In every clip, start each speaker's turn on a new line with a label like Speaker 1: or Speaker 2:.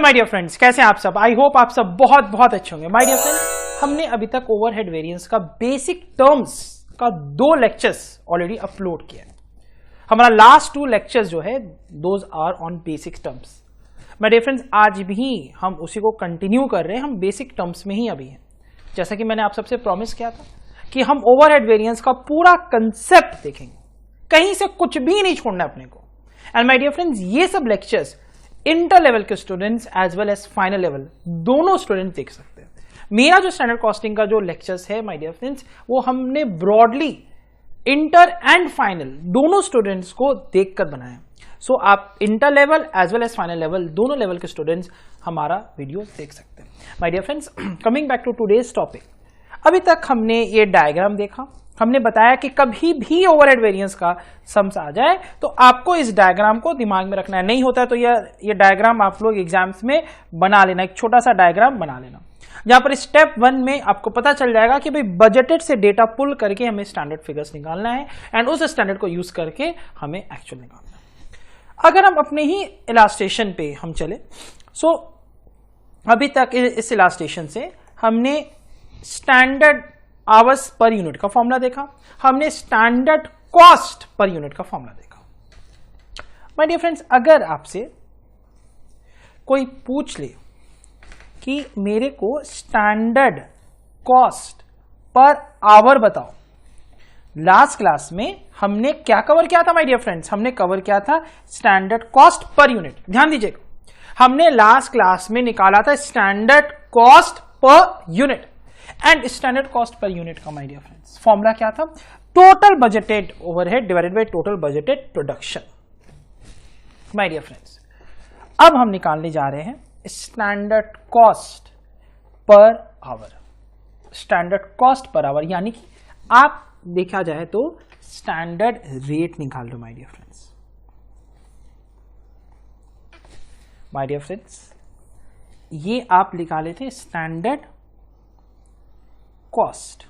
Speaker 1: My dear friends, कैसे हैं आप सब? आई होप आप सब बहुत बहुत अच्छे होंगे। माय डियर फ्रेंड्स, हमने अभी तक ओवरहेड वेरिएंस का बेसिक टर्म्स का 2 लेक्चर्स ऑलरेडी अपलोड किया है। हमारा लास्ट 2 लेक्चर्स जो है those are on basic terms. My dear friends, आज भी हम उसी को कंटिन्यू कर रहे हैं, हम बेसिक टर्म्स में ही अभी हैं। जैसा कि मैंने आप सबसे प्रॉमिस किया था कि हम ओवरहेड वेरिएंस का पूरा कंसेप्ट देखेंगे, कहीं से कुछ भी नहीं छोड़ना अपने को। एंड माय डियर फ्रेंड्स, ये सब लेक्चर्स इंटर लेवल के students as well as final level दोनों स्टूडेंट देख सकते हैं। मेरा जो स्टैंडर्ड कॉस्टिंग का जो लेक्चर्स है माय डियर फ्रेंड्स, वो हमने ब्रॉडली इंटर एंड फाइनल दोनों स्टूडेंट्स को देखकर बनाया। सो आप inter level as well as final level दोनों लेवल के स्टूडेंट्स हमारा वीडियो देख सकते हैं। My dear friends, coming back to today's topic, अभी तक हमने ये डायग्राम देखा। हमने बताया कि कभी भी ओवरहेड वेरिएंस का सम्स आ जाए तो आपको इस डायग्राम को दिमाग में रखना है। नहीं होता है तो ये डायग्राम आप लोग एग्जाम्स में बना लेना, एक छोटा सा डायग्राम बना लेना, जहां पर स्टेप 1 में आपको पता चल जाएगा कि भाई बजटेड से डेटा पुल करके हमें स्टैंडर्ड फिगर्स निकालना है एंड उस स्टैंडर्ड को यूज करके हमें एक्चुअल निकालना है। अगर हम अपने ही इलास्ट्रेशन पे हम चले, सो अभी तक इस इलास्ट्रेशन से हमने स्टैंडर्ड आवर्स पर यूनिट का फॉर्मूला देखा, हमने स्टैंडर्ड कॉस्ट पर यूनिट का फॉर्मूला देखा। माय डियर फ्रेंड्स, अगर आपसे कोई पूछ ले कि मेरे को स्टैंडर्ड कॉस्ट पर आवर बताओ, लास्ट क्लास में हमने क्या कवर किया था माय डियर फ्रेंड्स? हमने कवर किया था स्टैंडर्ड कॉस्ट पर यूनिट। ध्यान दीजिएगा, हमने लास्ट क्लास में निकाला था standard cost per unit and standard cost per unit का माय डियर फ्रेंड्स फॉर्मूला क्या था? Total budgeted overhead divided by total budgeted production. My dear friends, अब हम निकालने जा रहे हैं standard cost per hour. Standard cost per hour यानी कि आप देखा जाए तो स्टैंडर्ड रेट निकाल लो my dear friends. My dear friends, ये आप निकाले थे स्टैंडर्ड कॉस्ट।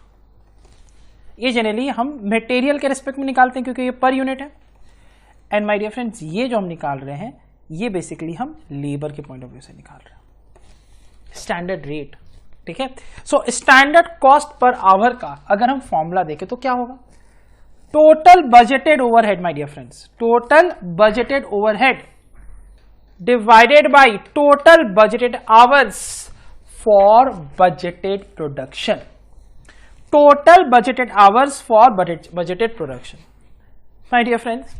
Speaker 1: ये जनरली हम मटेरियल के रिस्पेक्ट में निकालते हैं क्योंकि ये पर यूनिट है। एंड माय डियर फ्रेंड्स, ये जो हम निकाल रहे हैं ये बेसिकली हम लेबर के पॉइंट ऑफ व्यू से निकाल रहे हैं, स्टैंडर्ड रेट। ठीक है, so standard cost per hour का अगर हम फॉर्मूला देखें तो क्या होगा? Total budgeted overhead my dear friends, total budgeted overhead divided by total budgeted hours for budgeted production. Total budgeted hours for budgeted production. My dear friends,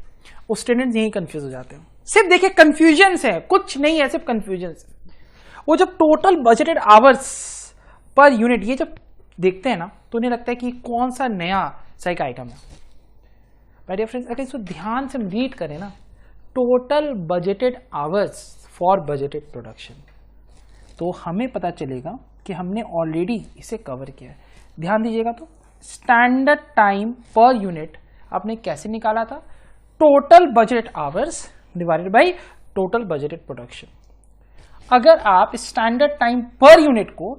Speaker 1: वो students यही confuse हो जाते हैं। सिर्फ देखिए कंफ्यूजन है, कुछ नहीं है, सिर्फ कंफ्यूजन है। वो जब total budgeted hours per unit ये जब देखते हैं ना तो उन्हें लगता है कि कौन सा नया सही का आइटम है। माय डियर फ्रेंड्स, अगर इसको ध्यान से रीड करें ना, total budgeted hours for budgeted production, तो हमें पता चलेगा कि हमने ऑलरेडी इसे कवर किया है। ध्यान दीजिएगा, तो स्टैंडर्ड टाइम पर यूनिट आपने कैसे निकाला था? Total budget hours divided by total budgeted production. अगर आप स्टैंडर्ड टाइम पर यूनिट को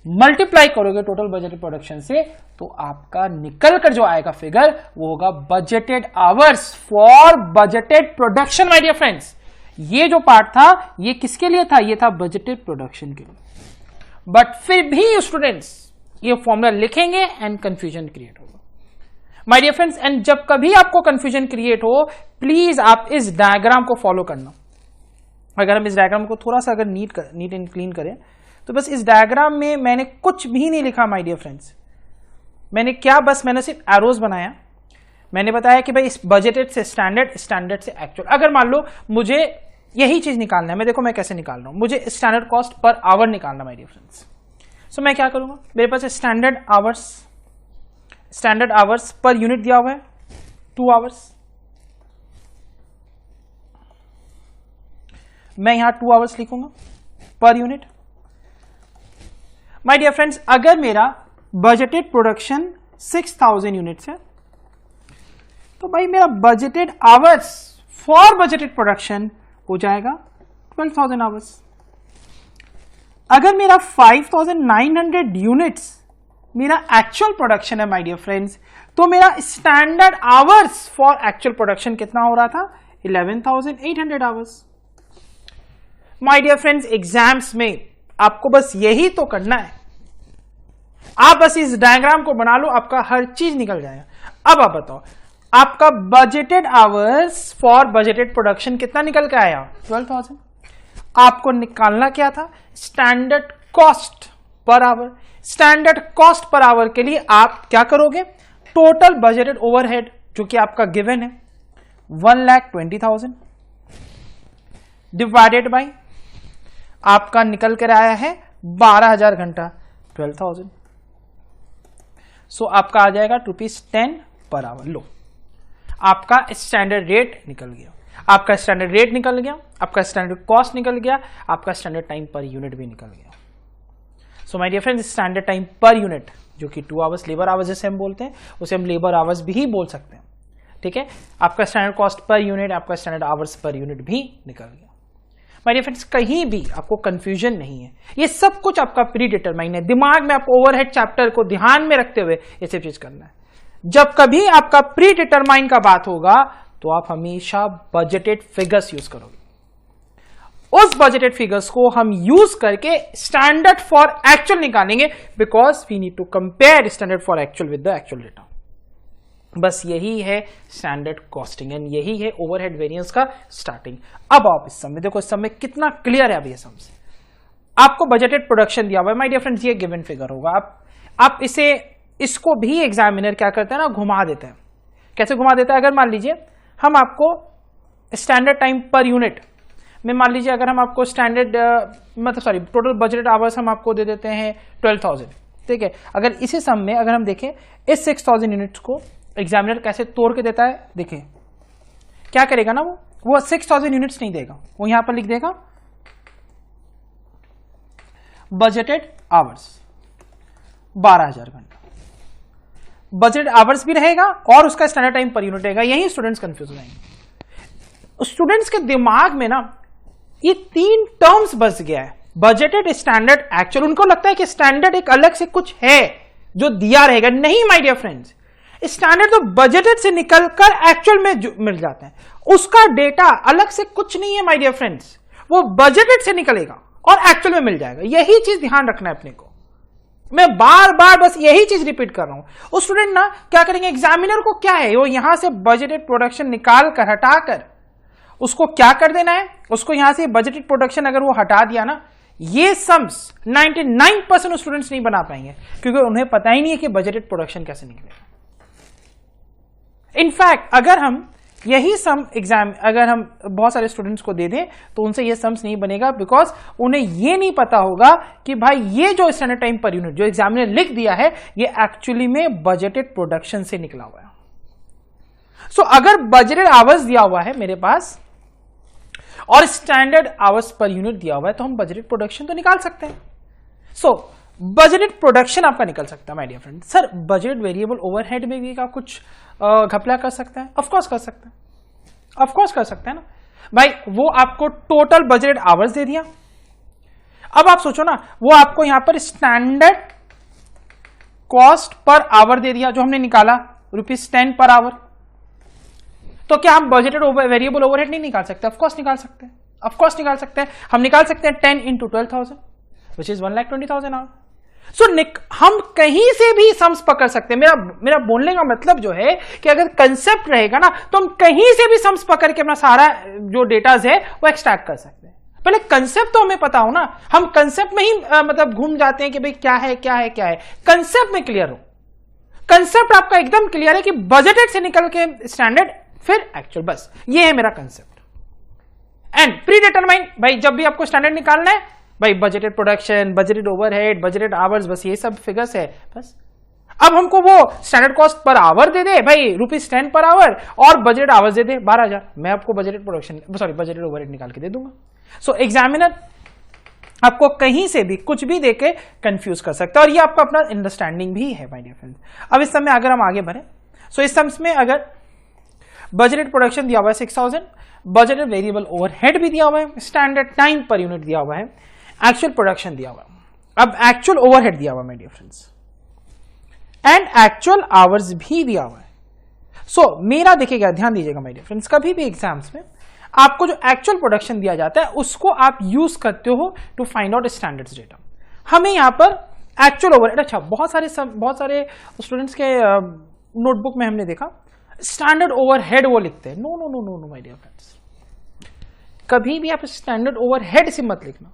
Speaker 1: मल्टीप्लाई करोगे टोटल बजटेड प्रोडक्शन से, तो आपका निकल कर जो आएगा फिगर वो होगा budgeted hours for budgeted production. My dear friends, ये जो पार्ट था ये किसके लिए था? ये था बजटेड प्रोडक्शन के लिए। बट फिर भी स्टूडेंट्स ये फॉर्मूला लिखेंगे एंड कंफ्यूजन क्रिएट होगा माय डियर फ्रेंड्स। एंड जब कभी आपको कंफ्यूजन क्रिएट हो, प्लीज आप इस डायग्राम को फॉलो करना। अगर हम इस डायग्राम को थोड़ा सा अगर नीट एंड क्लीन करें तो बस इस डायग्राम में मैंने कुछ भी नहीं लिखा माय डियर फ्रेंड्स। मैंने क्या, बस मैंने सिर्फ एरोज बनाया। मैंने बताया कि भाई इस बजटेड से स्टैंडर्ड, स्टैंडर्ड से एक्चुअल। अगर मान लो मुझे यही चीज निकालना है, मैं देखो मैं कैसे निकाल रहा हूं, मुझे स्टैंडर्ड कॉस्ट पर आवर निकालना माय डियर फ्रेंड्स। सो मैं क्या करूंगा, मेरे पास स्टैंडर्ड आवर्स पर यूनिट दिया हुआ है 2 आवर्स। मैं यहां 2 आवर्स लिखूंगा per unit. My dear friends, अगर मेरा बजटेड प्रोडक्शन 6000 यूनिट्स है तो भाई मेरा budgeted hours for budgeted production हो जाएगा 12,000 आवर्स। अगर मेरा 5,900 यूनिट्स मेरा एक्चुअल प्रोडक्शन है माय डियर फ्रेंड्स, तो मेरा standard hours for actual production कितना हो रहा था? 11,800 hours. My dear friends, exams में आपको बस यही तो करना है, आप बस इस डायग्राम को बना लो, आपका हर चीज निकल जाएगा। अब आप बताओ, आपका budgeted hours for budgeted production कितना निकल के आया? 12,000। आपको निकालना क्या था? Standard cost per hour. Standard cost per our के लिए आप क्या करोगे? टोटल बजटेड ओवरहेड जो कि आपका गिवन है 1,20,000 डिवाइडेड बाय आपका निकल कर आया है 12,000 घंटा 12,000। सो आपका आ जाएगा ₹10 पर आवर। लो, आपका स्टैंडर्ड रेट निकल गया, आपका स्टैंडर्ड रेट निकल गया, आपका स्टैंडर्ड कॉस्ट निकल गया, आपका स्टैंडर्ड टाइम पर यूनिट भी निकल गया। So my dear friends, standard time per unit जो कि 2 आवर्स लेबर आवर्स जैसे हम बोलते हैं, उसे हम लेबर आवर्स भी बोल सकते हैं। ठीक है, आपका स्टैंडर्ड कॉस्ट पर यूनिट, आपका स्टैंडर्ड आवर्स पर यूनिट भी निकल गया। माय डियर फ्रेंड्स, कहीं भी आपको कंफ्यूजन नहीं है, ये सब कुछ आपका प्री डिटरमाइन है। दिमाग में आपको ओवरहेड चैप्टर को ध्यान में रखते हुए ये सब चीज करना है। जब कभी आपका प्री डिटरमाइन का बात होगा तो आप हमेशा बजटेड फिगर्स यूज करोगे। उस बजटेड फिगर्स को हम यूज करके स्टैंडर्ड फॉर एक्चुअल निकालेंगे, because we need to compare standard for actual with the actual data. बस यही है स्टैंडर्ड कॉस्टिंग एंड यही है ओवरहेड वेरिएंस का स्टार्टिंग। अब आप इस समय देखो, इस समय कितना क्लियर है। अब ये समझ, आपको बजटेड प्रोडक्शन दिया हुआ है माय डियर फ्रेंड्स, ये गिवन फिगर होगा। आप इसको भी एग्जामिनर क्या करते हैं ना, घुमा देते हैं। कैसे घुमा देता है? अगर मान लीजिए हम आपको स्टैंडर्ड टाइम पर यूनिट में, मान लीजिए अगर हम आपको स्टैंडर्ड टोटल बजटेड आवर्स हम आपको दे देते हैं 12,000। ठीक है, अगर इसी सम में अगर हम देखें इस 6,000 यूनिट्स को एग्जामिनर कैसे तोड़ के देता है, देखिए क्या करेगा ना, वो 6,000 यूनिट्स नहीं देगा, वो यहां पर लिख देगा बजटेड आवर्स 12,000 घंटा। बजटेड आवर्स भी रहेगा और उसका स्टैंडर्ड टाइम पर यूनिट रहेगा। यही स्टूडेंट्स कंफ्यूज हो जाएंगे। स्टूडेंट्स के दिमाग में ना ये 3 टर्म्स बस गया है, बजटेड, स्टैंडर्ड, एक्चुअल। उनको लगता है कि स्टैंडर्ड एक अलग से कुछ है जो दिया रहेगा। नहीं माय डियर फ्रेंड्स, स्टैंडर्ड तो बजटेड से निकलकर एक्चुअल में मिल जाता है, उसका डेटा अलग से कुछ नहीं है माय डियर फ्रेंड्स, वो बजटेड से निकलेगा और एक्चुअल में मिल जाएगा। यही चीज ध्यान रखना है अपने को। मैं बार बार बस यही चीज रिपीट कर रहा हूं। उस स्टूडेंट ना क्या करेंगे, एग्जामिनर को क्या है, वो यहां से बजटेड प्रोडक्शन निकाल कर हटाकर उसको क्या कर देना है, उसको यहां से बजटेड प्रोडक्शन अगर वो हटा दिया ना, ये सम्स 99% स्टूडेंट्स नहीं बना पाएंगे, क्योंकि उन्हें पता ही नहीं है कि बजटेड प्रोडक्शन कैसे निकलेगा। इनफैक्ट अगर हम यही सम अगर हम बहुत सारे स्टूडेंट्स को दे दें तो उनसे ये सम्स नहीं बनेगा, बिकॉज उन्हें ये नहीं पता होगा कि भाई ये जो स्टैंडर्ड टाइम पर यूनिट जो एग्जामिनर लिख दिया है ये एक्चुअली में बजटेड प्रोडक्शन से निकला हुआ है। सो अगर बजटेड आवर्स दिया हुआ है मेरे पास और स्टैंडर्ड आवर्स पर यूनिट दिया हुआ है तो हम बजटेड प्रोडक्शन तो निकाल सकते हैं। सो बजटेड प्रोडक्शन आपका निकल सकता है my dear friend. Sir budget variable overhead में भी का कुछ घपला कर सकता है? ऑफकोर्स कर सकता है, ऑफकोर्स कर सकता है ना भाई। वो आपको टोटल बजटेड आवर्स दे दिया। अब आप सोचो ना, वो आपको यहां पर स्टैंडर्ड कॉस्ट पर आवर दे दिया जो हमने निकाला ₹10 पर आवर। तो क्या हम बजटेड वेरिएबल ओवरहेड नहीं निकाल सकते? ऑफकोर्स निकाल सकते हैं, ऑफकोर्स निकाल सकते हैं। हम निकाल सकते हैं 10 × 12,000 विच इज 1,20,000 आवर। सो हम कहीं से भी सम्स पकड़ सकते हैं। मेरा बोलने का मतलब जो है कि अगर कंसेप्ट रहेगा ना तो हम कहीं से भी सम्स पकड़ के अपना सारा जो डेटाज है वो एक्सट्रैक्ट कर सकते हैं। पहले कंसेप्ट तो हमें पता हो ना, हम कंसेप्ट में ही मतलब घूम जाते हैं कि भाई क्या है क्या है क्या है। कंसेप्ट में क्लियर हो, कंसेप्ट आपका एकदम क्लियर है कि बजटेड से निकल के स्टैंडर्ड फिर एक्चुअल, बस ये है मेरा कंसेप्ट। एंड प्री डिटरमाइन, भाई जब भी आपको स्टैंडर्ड निकालना है भाई budgeted production, budgeted overhead, budgeted hours, बस ये सब फिगर्स है बस। अब हमको वो स्टैंडर्ड कॉस्ट पर आवर दे दे भाई ₹10 पर आवर और बजटेड आवर्स दे दे 12,000, मैं आपको बजटेड प्रोडक्शन बजटेड ओवरहेड निकाल के दे दूंगा। सो एग्जामिनर आपको कहीं से भी कुछ भी देके कंफ्यूज कर सकता है और ये आपका अपना अंडरस्टैंडिंग भी है माय डियर फ्रेंड्स। अब इस समय अगर हम आगे बढ़े, सो इस सम्स में अगर बजटेड प्रोडक्शन दिया हुआ है 6,000, बजटेड वेरिएबल ओवरहेड भी दिया हुआ है, स्टैंडर्ड टाइम पर यूनिट दिया हुआ है, एक्चुअल प्रोडक्शन दिया हुआ है, अब एक्चुअल ओवरहेड दिया हुआ है my dear friends, and actual hours भी दिया हुआ है। सो मेरा देखिएगा, ध्यान दीजिएगा माय डियर फ्रेंड्स, कभी भी एग्जाम्स में आपको जो एक्चुअल प्रोडक्शन दिया जाता है उसको आप यूज करते हो to find out standards data. हमें यहाँ पर एक्चुअल ओवरहेड, अच्छा बहुत सारे स्टूडेंट्स के नोटबुक में हमने देखा स्टैंडर्ड ओवरहेड वो लिखते हैं। No no no no no my dear friends, कभी भी आप स्टैंडर्ड ओवरहेड से मत लिखना।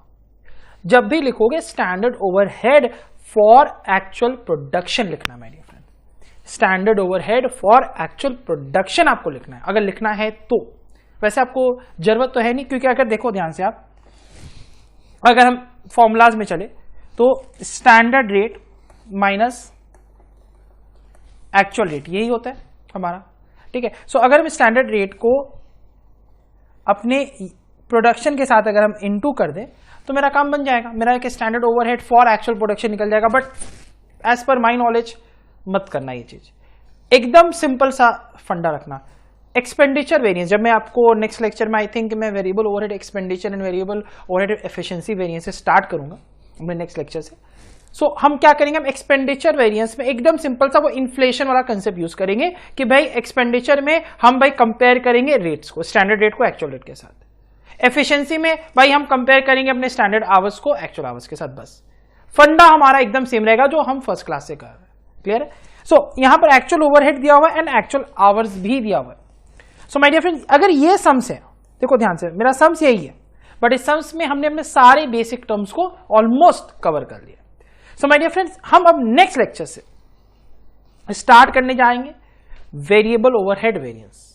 Speaker 1: जब भी लिखोगे standard overhead for actual production लिखना my dear friend. Standard overhead for actual production आपको लिखना है, अगर लिखना है तो। वैसे आपको जरूरत तो है नहीं, क्योंकि अगर देखो ध्यान से आप, अगर हम फॉर्मूलाज में चले तो standard rate minus actual rate यही होता है हमारा, ठीक है। सो अगर हम स्टैंडर्ड रेट को अपने प्रोडक्शन के साथ अगर हम इनटू कर दें तो मेरा काम बन जाएगा, मेरा एक standard overhead for actual production निकल जाएगा। But as per my knowledge मत करना ये चीज, एकदम सिंपल सा फंडा रखना। एक्सपेंडिचर वेरिएंस, जब मैं आपको नेक्स्ट लेक्चर में आई थिंक मैं variable overhead expenditure and variable overhead efficiency variance से स्टार्ट करूंगा अपने नेक्स्ट लेक्चर से। सो हम क्या करेंगे, हम एक्सपेंडिचर वेरिएंस में एकदम सिंपल सा वो इन्फ्लेशन वाला कंसेप्ट यूज करेंगे कि भाई एक्सपेंडिचर में हम भाई कंपेयर करेंगे रेट्स को, स्टैंडर्ड रेट को एक्चुअल रेट के साथ। एफिशिएंसी में भाई हम कंपेयर करेंगे अपने स्टैंडर्ड आवर्स को एक्चुअल आवर्स के साथ। बस फंडा हमारा एकदम सेम रहेगा जो हम फर्स्ट क्लास से कर रहे हैं। क्लियर है? सो यहां पर एक्चुअल ओवरहेड दिया हुआ है एंड एक्चुअल आवर्स भी दिया हुआ है। सो माय डियर फ्रेंड्स, अगर ये सम्स है, देखो ध्यान से, मेरा सम्स यही है, बट इस सम्स में हमने अपने सारे बेसिक टर्म्स को ऑलमोस्ट कवर कर लिया। सो माय डियर फ्रेंड्स, हम अब नेक्स्ट लेक्चर से स्टार्ट करने जाएंगे variable overhead variance.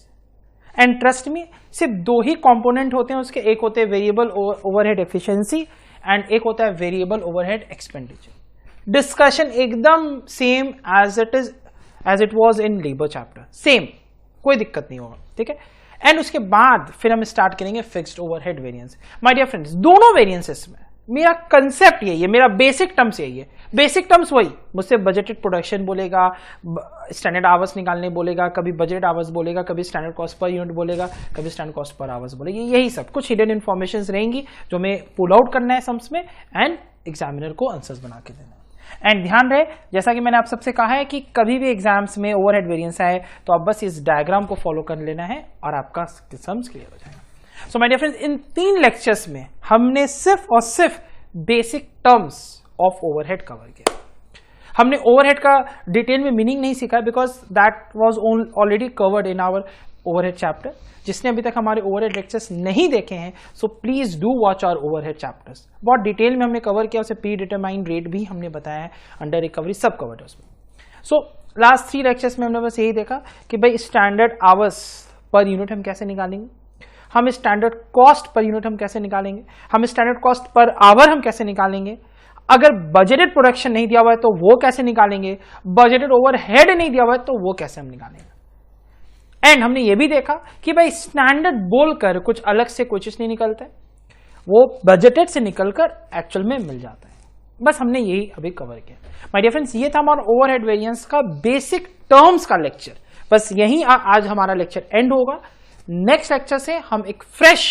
Speaker 1: And trust me, सिर्फ दो ही कंपोनेंट होते हैं उसके, एक होते हैं वेरिएबल ओवरहेड एफिशिएंसी एंड एक होता है वेरिएबल ओवरहेड एक्सपेंडिचर। डिस्कशन एकदम same as it was in labour chapter, same, कोई दिक्कत नहीं होगा, ठीक है। एंड उसके बाद फिर हम स्टार्ट करेंगे fixed overhead variance. My dear friends, दोनों वेरिएंसेस में मेरा कंसेप्ट यही है, मेरा बेसिक टर्म्स यही है। बेसिक टर्म्स वही, मुझसे बजटेड प्रोडक्शन बोलेगा, स्टैंडर्ड आवर्स निकालने बोलेगा, कभी बजटेड आवर्स बोलेगा, कभी स्टैंडर्ड कॉस्ट पर यूनिट बोलेगा, कभी स्टैंडर्ड कॉस्ट पर आवर्स बोलेगा। यही सब कुछ हिडन इन्फॉर्मेशन रहेंगी जो हमें पुल आउट करना है सम्स में एंड एग्जामिनर को आंसर्स बना के देना है। एंड ध्यान रहे, जैसा कि मैंने आप सबसे कहा है कि कभी भी एग्जाम्स में ओवरहेड वेरिएंस आए तो आप बस इस डायग्राम को फॉलो कर लेना है और आपका सम्स क्लियर हो जाएगा। सो माय डियर फ्रेंड्स, इन 3 लेक्चर्स में हमने सिर्फ और सिर्फ basic terms of overhead cover किया। हमने ओवरहेड का डिटेल में मीनिंग नहीं सीखा because that was already covered in our overhead chapter. जिसने अभी तक हमारे ओवरहेड लेक्चर्स नहीं देखे हैं, so please do watch our overhead chapters. बहुत डिटेल में हमने कवर किया, उसे प्री डिटरमाइंड रेट भी हमने बताया है, अंडर रिकवरी सब कवर्ड है उसमें। सो लास्ट 3 लेक्चर्स में हमने बस यही देखा कि भाई स्टैंडर्ड आवर्स पर यूनिट हम कैसे निकालेंगे, हम स्टैंडर्ड कॉस्ट पर यूनिट हम कैसे निकालेंगे, हम स्टैंडर्ड कॉस्ट पर आवर हम कैसे निकालेंगे, अगर बजटेड प्रोडक्शन नहीं दिया हुआ है तो वो कैसे निकालेंगे, बजटेड ओवरहेड नहीं दिया हुआ है तो वो कैसे हम निकालेंगे। एंड हमने ये भी देखा कि भाई स्टैंडर्ड बोलकर कुछ अलग से कोई चीज नहीं निकलता है, वो बजटेड से निकलकर एक्चुअल में मिल जाता है। बस हमने यही अभी कवर किया। माय डियर फ्रेंड्स, ये था हमारा ओवरहेड वेरिएंस का बेसिक टर्म्स का लेक्चर। बस यही आज हमारा लेक्चर एंड होगा। नेक्स्ट लेक्चर से हम एक फ्रेश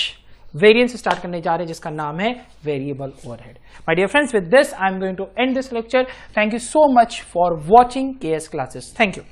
Speaker 1: वेरिएंस स्टार्ट करने जा रहे हैं जिसका नाम है variable overhead. My dear friends, with this I am going to end this lecture. Thank you so much for watching KS classes. Thank you.